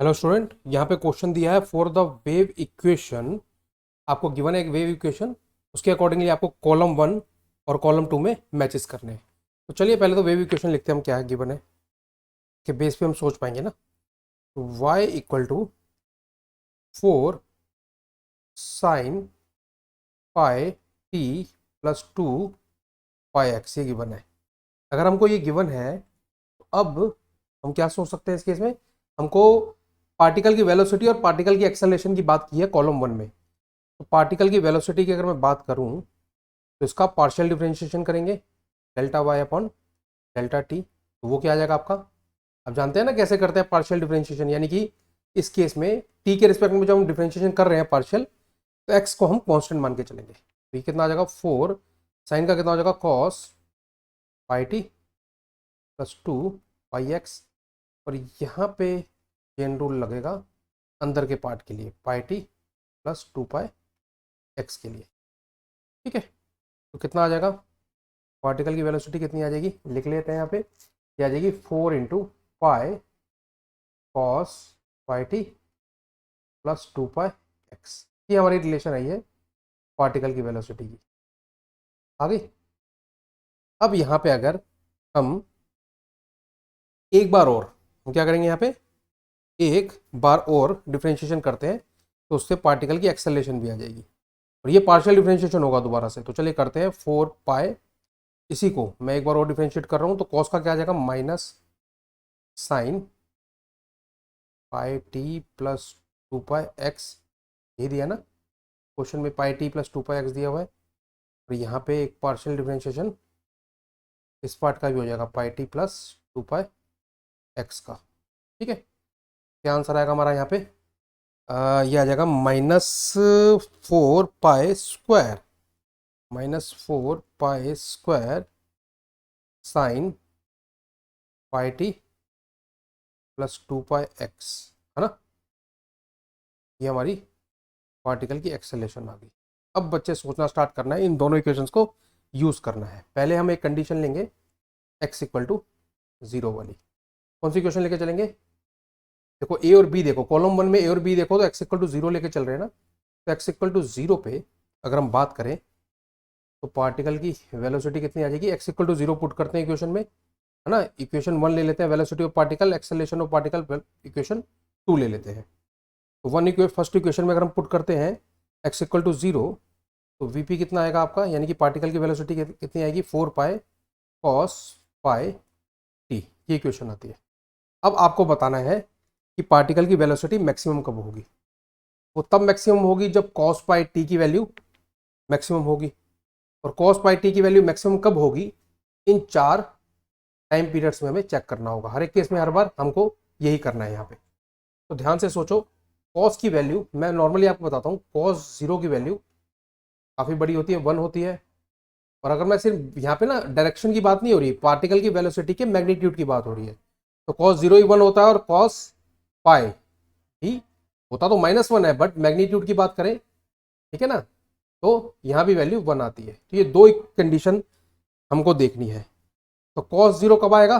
Hello student, यहाँ पे question दिया है फॉर द वेव इक्वेशन। आपको गिवन है एक वेव इक्वेशन, उसके अकॉर्डिंगली आपको कॉलम 1 और कॉलम 2 में मैचेस करने हैं। तो चलिए पहले तो वेव इक्वेशन लिखते हैं हम, क्या है गिवन है कि बेस पे हम सोच पाएंगे ना। तो y equal to 4 sine pi t plus 2 pi x, ये गिवन है। अगर हमको ये गिवन है तो अब हम क्या सोच सकते हैं इस केस में। हमको पार्टिकल की वेलोसिटी और पार्टिकल की एक्सेलरेशन की बात की है कॉलम 1 में। तो पार्टिकल की वेलोसिटी की अगर मैं बात करूं तो इसका पार्शियल डिफरेंशिएशन करेंगे, delta y upon delta t. तो वो क्या आ जाएगा आपका, अब जानते हैं ना कैसे करते हैं पार्शियल डिफरेंशिएशन, यानी कि इस केस में टी के रिस्पेक्ट में जब हम डिफरेंशिएशन कर रहे हैं पार्शियल, तो एक्स को हम कांस्टेंट मान के चलेंगे। तो ये कितना आ जाएगा, 4 साइन का कितना हो जाएगा, cos pi t plus 2 pi x. और यहाँ पे चेन रूल लगेगा अंदर के पार्ट के लिए, पाई टी प्लस 2 पाई एक्स के लिए। ठीक है, तो कितना आ जाएगा, पार्टिकल की वेलोसिटी कितनी आ जाएगी, लिख लेते हैं यहाँ पे। ये आ जाएगी 4 into pi cos pi t plus 2 pi x. ये हमारी रिलेशन आई है पार्टिकल की वेलोसिटी की, आ गई। अब यहाँ पे अगर हम एक बार और, हम क्या करेंगे यहाँ पे, एक बार और डिफरेंशिएशन करते हैं तो उससे पार्टिकल की एक्सेलरेशन भी आ जाएगी और ये पार्शियल डिफरेंशिएशन होगा दोबारा से। तो चलिए करते हैं 4 पाई, इसी को मैं एक बार और डिफरेंशिएट कर रहा हूँ। तो कॉस का क्या आ जाएगा, minus sign pi t plus 2 pi x, ये दिया ना क्वेश्चन में, पाई टी प्लस 2 पाई एक्स दिया हुआ है। और यहाँ पे एक पार्शियल डिफरेंशिएशन इस पार्ट का भी हो जाएगा, पाई टी प्लस 2 पाई एक्स का। ठीक है, क्या आंसर आएगा हमारा यहाँ पे, ये आ जाएगा -4 pi square, -4 pi square sine pi t plus 2 pi x, है ना। ये हमारी पार्टिकल की एक्सेलरेशन आ गई। अब बच्चे सोचना स्टार्ट करना है, इन दोनों इक्वेशंस को यूज़ करना है। पहले हम एक कंडीशन लेंगे x इक्वल टू 0 वाली। कौन सी इक्वेशन लेके चलेंगे, देखो ए और बी, देखो कॉलम 1 में ए और बी देखो तो x इक्वल टू 0 लेके चल रहे हैं ना। तो x इक्वल टू 0 पे अगर हम बात करें तो पार्टिकल की वेलोसिटी कितनी आ जाएगी, x इक्वल टू 0 पुट करते हैं इक्वेशन में, है ना। इक्वेशन 1 ले लेते हैं, velocity of particle, acceleration of particle, equation 2 ले लेते हैं। तो फर्स्ट इक्वेशन में अगर हम पुट करते हैं x इक्वल टू 0, तो वीपी कितना आएगा आपका, यानी कि पार्टिकल की वेलोसिटी कितनी आएगी, 4 पाई कॉस पाई टी, ये इक्वेशन आती है। अब आपको बताना है कि पार्टिकल की वेलोसिटी मैक्सिमम कब होगी। वो तब मैक्सिमम होगी जब कॉस पाई टी की वैल्यू मैक्सिमम होगी। और कॉस पाई टी की वैल्यू मैक्सिमम कब होगी, इन 4 टाइम पीरियड्स में हमें चेक करना होगा। हर एक केस में हर बार हमको यही करना है यहाँ पे। तो ध्यान से सोचो, कॉस की वैल्यू मैं नॉर्मली आपको बताता हूँ, कॉस 0 की वैल्यू काफ़ी बड़ी होती है, 1 होती है। और अगर मैं सिर्फ यहाँ पे ना डायरेक्शन की बात नहीं हो रही, पार्टिकल की वेलोसिटी के मैग्नीट्यूड की बात हो रही है, तो कॉस 0 ही 1 होता है और कॉस पाई ही होता तो -1 है, बट मैग्नीट्यूड की बात करें, ठीक है ना, तो यहाँ भी वैल्यू 1 आती है। तो ये दो कंडीशन हमको देखनी है। तो कॉस 0 कब आएगा,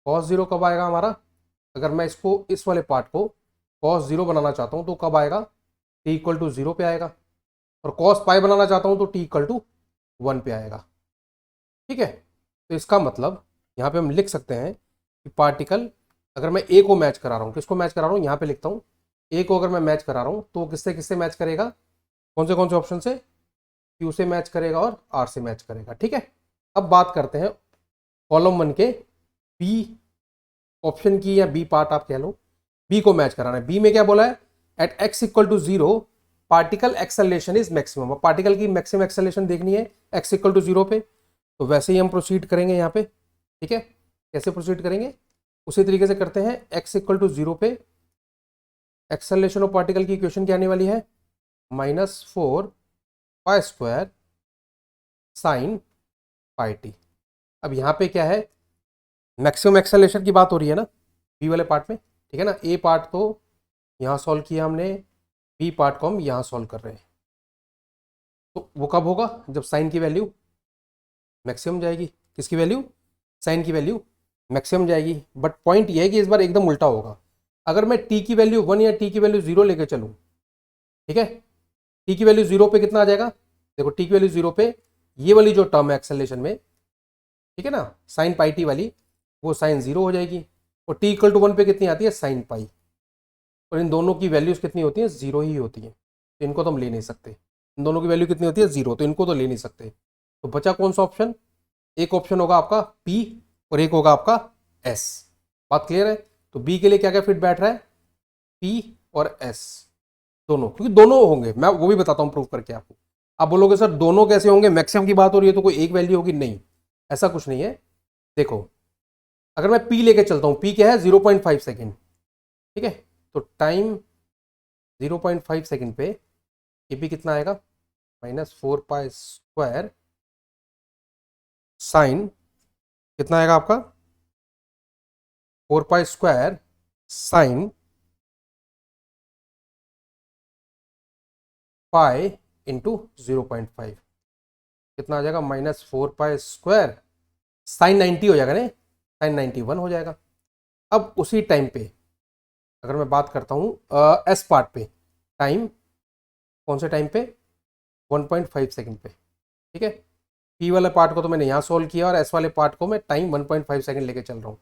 कॉस 0 कब आएगा हमारा, अगर मैं इसको, इस वाले पार्ट को कॉस 0 बनाना चाहता हूँ तो कब आएगा, टी इक्वल टू 0 पे आएगा। और कॉस पाई बनाना चाहता हूँ तो टी इक्वल टू 1 पे आएगा। ठीक है, तो इसका मतलब यहाँ पे हम लिख सकते हैं कि पार्टिकल, अगर मैं ए को मैच करा रहा हूँ, किसको मैच करा रहा हूँ, यहाँ पे लिखता हूँ, ए को अगर मैं मैच करा रहा हूँ तो किससे किससे मैच करेगा, कौन से ऑप्शन से, क्यू से मैच करेगा और आर से मैच करेगा। ठीक है, अब बात करते हैं कॉलम 1 के बी ऑप्शन की, या बी पार्ट आप कह लो, बी को मैच कराना है। बी में क्या बोला है, at x equal to 0 particle acceleration is maximum. Particle की मैक्सिमम एक्सेलरेशन देखनी है x इक्वल टू 0 पे, तो वैसे ही हम प्रोसीड करेंगे यहाँ पे। ठीक है, कैसे प्रोसीड करेंगे, उसी तरीके से करते हैं। x इक्वल टू 0 पे एक्सेलरेशन ऑफ पार्टिकल की इक्वेशन क्या आने वाली है, -4 pi square sine pi T. अब यहाँ पे क्या है, मैक्सिमम एक्सेलरेशन की बात हो रही है ना बी वाले पार्ट में, ठीक है ना। ए पार्ट तो यहाँ सॉल्व किया हमने, बी पार्ट को हम यहाँ सॉल्व कर रहे हैं। तो वो कब होगा, जब साइन की वैल्यू मैक्सिमम जाएगी, किसकी वैल्यू, साइन की वैल्यू मैक्सिमम जाएगी। बट पॉइंट ये है कि इस बार एकदम उल्टा होगा। अगर मैं टी की वैल्यू 1 या टी की वैल्यू 0 लेके चलूँ, ठीक है, टी की वैल्यू 0 पे कितना आ जाएगा, देखो टी की वैल्यू 0 पे ये वाली जो टर्म है एक्सेलरेशन में, ठीक है ना, साइन पाई टी वाली, वो साइन 0 हो जाएगी, और टी इक्वल टू 1 पे कितनी आती है, साइन पाई, और इन दोनों की वैल्यूज कितनी होती है, 0 ही होती है, तो इनको तो हम ले नहीं सकते। इन दोनों की वैल्यू कितनी होती है, 0, तो इनको तो ले नहीं सकते। तो बचा कौन सा ऑप्शन, एक ऑप्शन होगा आपका पी और एक होगा आपका एस। बात क्लियर है। तो बी के लिए क्या क्या फिट बैठ रहा है, पी और एस दोनों, क्योंकि दोनों होंगे, मैं वो भी बताता हूं प्रूव करके आपको। आप बोलोगे सर दोनों कैसे होंगे, मैक्सिमम की बात हो रही है तो कोई एक वैल्यू होगी, नहीं, ऐसा कुछ नहीं है। देखो अगर मैं पी लेके चलता हूं, पी क्या है, 0.5 सेकेंड, ठीक है, तो टाइम 0.5 सेकेंड पे ये भी कितना आएगा, -4π² साइन कितना आएगा आपका, 4π² साइन पाई इंटू 0.5 कितना आ जाएगा, -4π² साइन 90 हो जाएगा, नहीं साइन 91 हो जाएगा। अब उसी टाइम पे अगर मैं बात करता हूँ एस पार्ट पे, टाइम कौन से टाइम पे, 1.5 सेकेंड पे, ठीक है। पी वाले पार्ट को तो मैंने यहाँ सोल्व किया और एस वाले पार्ट को मैं टाइम 1.5 सेकेंड लेके चल रहा हूँ।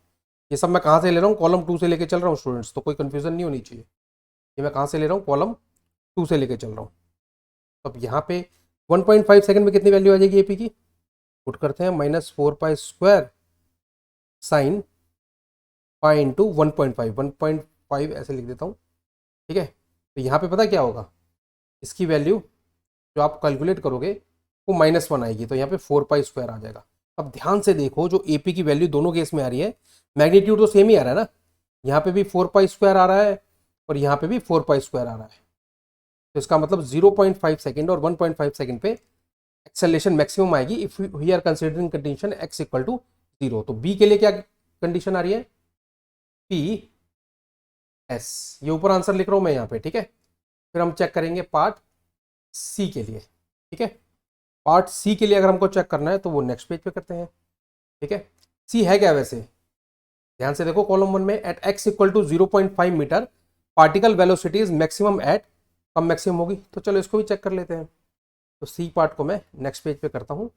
ये सब मैं कहाँ से ले रहा हूँ, कॉलम 2 से लेके चल रहा हूँ स्टूडेंट्स, तो कोई कंफ्यूजन नहीं होनी चाहिए। ये मैं कहाँ से ले रहा हूँ, कॉलम 2 से लेके चल रहा हूँ। अब यहाँ पे 1.5 सेकेंड में कितनी वैल्यू आ जाएगी एपी की, पुट करते हैं, -4π² साइन पाई इंटू 1.5 ऐसे लिख देता हूँ, ठीक है। तो यहाँ पे पता क्या होगा, इसकी वैल्यू जो आप कैलकुलेट करोगे वो -1 आएगी, तो यहाँ पे 4π² आ जाएगा। अब ध्यान से देखो, जो एपी की वैल्यू दोनों केस में आ रही है, मैग्नीट्यूड तो सेम ही आ रहा है ना, यहाँ पे भी 4π² आ रहा है और यहाँ पे भी 4π² आ रहा है। तो इसका मतलब 0.5 सेकेंड और 1.5 सेकेंड पे एक्सेलरेशन मैक्सिमम आएगी if we are considering condition x equal to 0। तो बी के लिए क्या कंडीशन आ रही है, पी एस, ये ऊपर आंसर लिख रहा हूं मैं यहाँ पे, ठीक है। फिर हम चेक करेंगे पार्ट सी के लिए, ठीक है। पार्ट सी के लिए अगर हमको चेक करना है तो वो नेक्स्ट पेज पे करते हैं, ठीक है। सी है क्या वैसे, ध्यान से देखो, कॉलम 1 में at x equal to 0.5 metre particle velocity is maximum at, कब मैक्सिमम होगी, तो चलो इसको भी चेक कर लेते हैं। तो सी पार्ट को मैं नेक्स्ट पेज पे करता हूँ।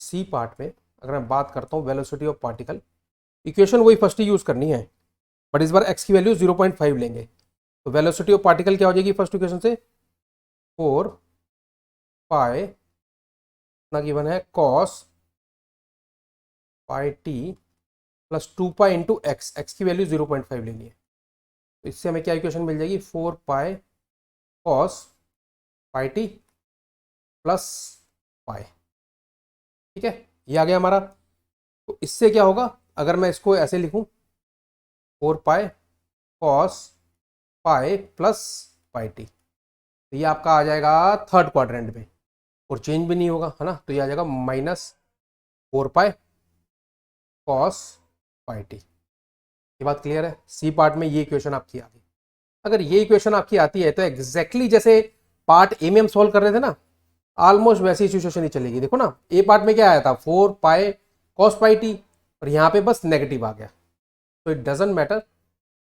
सी पार्ट में अगर मैं बात करता हूँ वेलोसिटी ऑफ पार्टिकल, इक्वेशन वही फर्स्ट ही यूज करनी है, बट इस बार x की वैल्यू 0.5 लेंगे। तो वेलोसिटी ऑफ पार्टिकल क्या हो जाएगी फर्स्ट इक्वेशन से, 4π ना गिवन है cos pi t plus 2π into x, x की वैल्यू 0.5 लेनी है। तो इससे हमें क्या इक्वेशन मिल जाएगी, 4π cos pi t plus pi, ठीक है, ये आ गया हमारा। तो इससे क्या होगा, अगर मैं इसको ऐसे लिखूं, 4π cos पाई प्लस पाई टी, तो ये आपका आ जाएगा थर्ड क्वाड्रेंट में और चेंज भी नहीं होगा, है ना। तो ये आ जाएगा -4π cos पाई टी। ये बात क्लियर है। सी पार्ट में ये इक्वेशन आपकी आ गई। अगर ये इक्वेशन आपकी आती है तो एग्जैक्टली जैसे पार्ट ए में हम सॉल्व कर रहे थे ना, ऑलमोस्ट वैसी सिचुएशन ही चलेगी। देखो ना, ए पार्ट में क्या आया था, 4π cos पाई टी, और यहाँ पे बस नेगेटिव आ गया। तो इट डजेंट मैटर,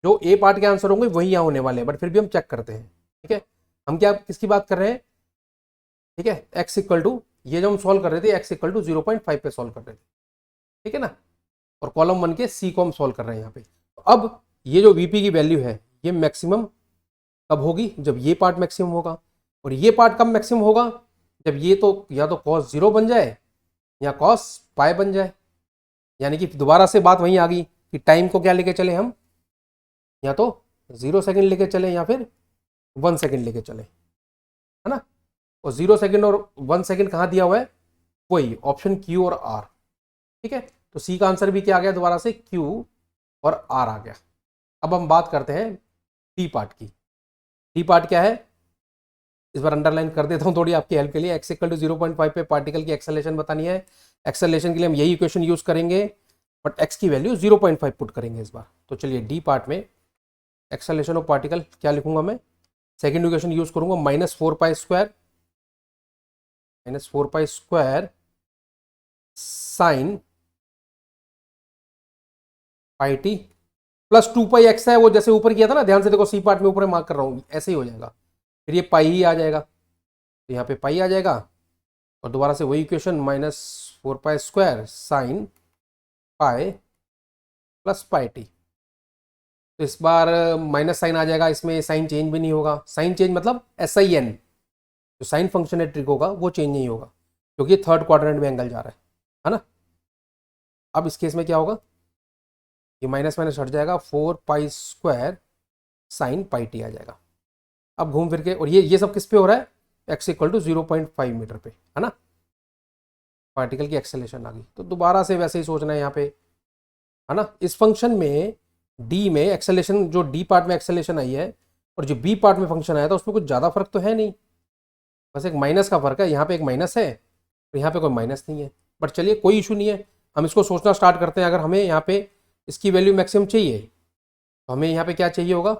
जो ए पार्ट के आंसर होंगे वही यहाँ होने वाले हैं, बट फिर भी हम चेक करते हैं, ठीक है। हम क्या किसकी बात कर रहे हैं, ठीक है, एक्स इक्वल टू, ये जो हम सॉल्व कर रहे थे एक्स इक्वल टू 0.5 पे सॉल्व कर रहे थे, ठीक है ना, और कॉलम 1 के सी को हम सॉल्व कर रहे हैं यहाँ पे। तो अब ये जो वीपी की वैल्यू है ये मैक्सिमम कब होगी, जब ये पार्ट मैक्सिमम होगा। और ये पार्ट कब मैक्सिमम होगा, जब ये तो या तो cos 0 बन जाए या cos पाई बन जाए। यानी कि दोबारा से बात वहीं आ गई कि टाइम को क्या लेके चले हम, या तो 0 सेकेंड लेके चले या फिर 1 सेकेंड लेके चले, है ना। और 0 सेकेंड और 1 सेकेंड कहाँ दिया हुआ है, वही ऑप्शन क्यू और आर, ठीक है। तो सी का आंसर भी क्या आ गया, दोबारा से क्यू और आर आ गया। अब हम बात करते हैं डी पार्ट की। डी पार्ट क्या है, इस बार अंडरलाइन कर देता हूं थोड़ी आपकी हेल्प के लिए। x इक्वल टू 0.5 पे पार्टिकल की एक्सेलरेशन बतानी है। एक्सेलरेशन के लिए हम यही इक्वेशन यूज करेंगे, बट x की वैल्यू 0.5 पुट करेंगे इस बार। तो चलिए डी पार्ट में एक्सेलरेशन ऑफ पार्टिकल क्या लिखूंगा मैं, सेकेंड इक्वेशन यूज करूंगा, -4π² sine pi t plus 2π(x) है, वो जैसे ऊपर किया था ना, ध्यान से देखो, सी पार्ट में ऊपर मार्क कर रहा हूँ, ऐसे ही हो जाएगा। फिर ये पाई ही आ जाएगा, तो यहाँ पे पाई आ जाएगा, और दोबारा से वही equation, -4π² sine pi plus pi t. तो इस बार माइनस साइन आ जाएगा, इसमें साइन चेंज भी नहीं होगा। साइन चेंज मतलब SIN, जो साइन फंक्शन है ट्रिक होगा वो चेंज नहीं होगा, क्योंकि थर्ड क्वाड्रेंट में एंगल जा रहा है ना। अब इस केस में क्या होगा, ये माइनस माइनस हट जाएगा, 4π² साइन पाई टी आ जाएगा। अब घूम फिर के, और ये सब किस पे हो रहा है, x = 0.5 मीटर पे, है ना। पार्टिकल की एक्सेलेरेशन आ गई, तो दोबारा से वैसे ही सोचना है यहाँ पे, है ना। इस फंक्शन में डी में एक्सेलेरेशन, जो डी पार्ट में एक्सेलेरेशन आई है और जो बी पार्ट में फंक्शन आया था, उसमें कुछ ज़्यादा फर्क तो है नहीं, बस एक माइनस का फर्क है। यहाँ पे एक माइनस है और यहाँ पे कोई माइनस नहीं है, बट चलिए कोई इशू नहीं है, हम इसको सोचना स्टार्ट करते हैं। अगर हमें यहाँ पे इसकी वैल्यू मैक्सिमम चाहिए, तो हमें यहाँ पे क्या चाहिए होगा,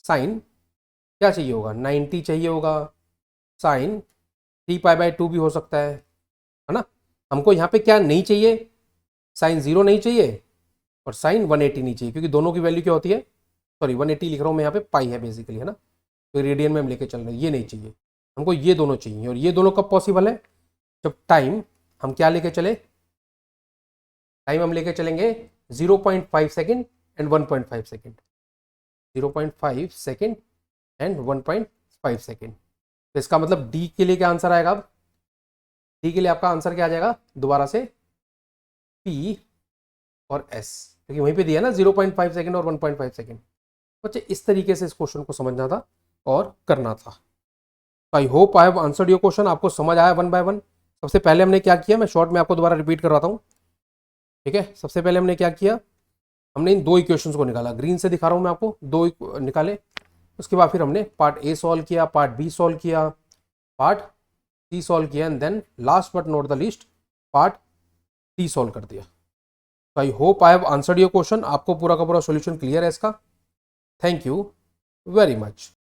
साइन क्या चाहिए होगा, 90 चाहिए होगा, साइन 3π/2 भी हो सकता है ना। हमको यहाँ पे क्या नहीं चाहिए, साइन 0 नहीं चाहिए और साइन 180 नहीं चाहिए, क्योंकि दोनों की वैल्यू क्या होती है, सॉरी 180 लिख रहा हूँ मैं, यहाँ पे पाई है बेसिकली, है ना, तो रेडियन में हम लेके चल रहे हैं, ये नहीं चाहिए हमको, ये दोनों चाहिए। और ये दोनों कब पॉसिबल है, जब टाइम हम क्या लेके चले, टाइम हम लेके चलेंगे 0.5 second and 1.5 second, 0.5 second and 1.5 second. तो इसका मतलब डी के लिए क्या आंसर आएगा, अब डी के लिए आपका आंसर क्या आ जाएगा, दोबारा से पी और एस, क्योंकि वहीं पे दिया ना 0.5 सेकेंड और 1.5 सेकेंड। बच्चे इस तरीके से इस क्वेश्चन को समझना था और करना था। आई hope I have answered your question. आपको समझ आया 1 बाय 1। सबसे पहले हमने क्या किया, मैं शॉर्ट में आपको दोबारा रिपीट करवाता हूँ, ठीक है। सबसे पहले हमने क्या किया, हमने इन दो इक्वेशंस को निकाला, ग्रीन से दिखा रहा हूँ मैं आपको, दो निकाले। उसके बाद फिर हमने पार्ट ए सॉल्व किया, पार्ट बी सॉल्व किया, पार्ट सी सॉल्व किया, and then last but not the least part D solve कर दिया। तो I hope I have answered your question. आपको पूरा का पूरा सॉल्यूशन क्लियर है इसका। Thank you very much.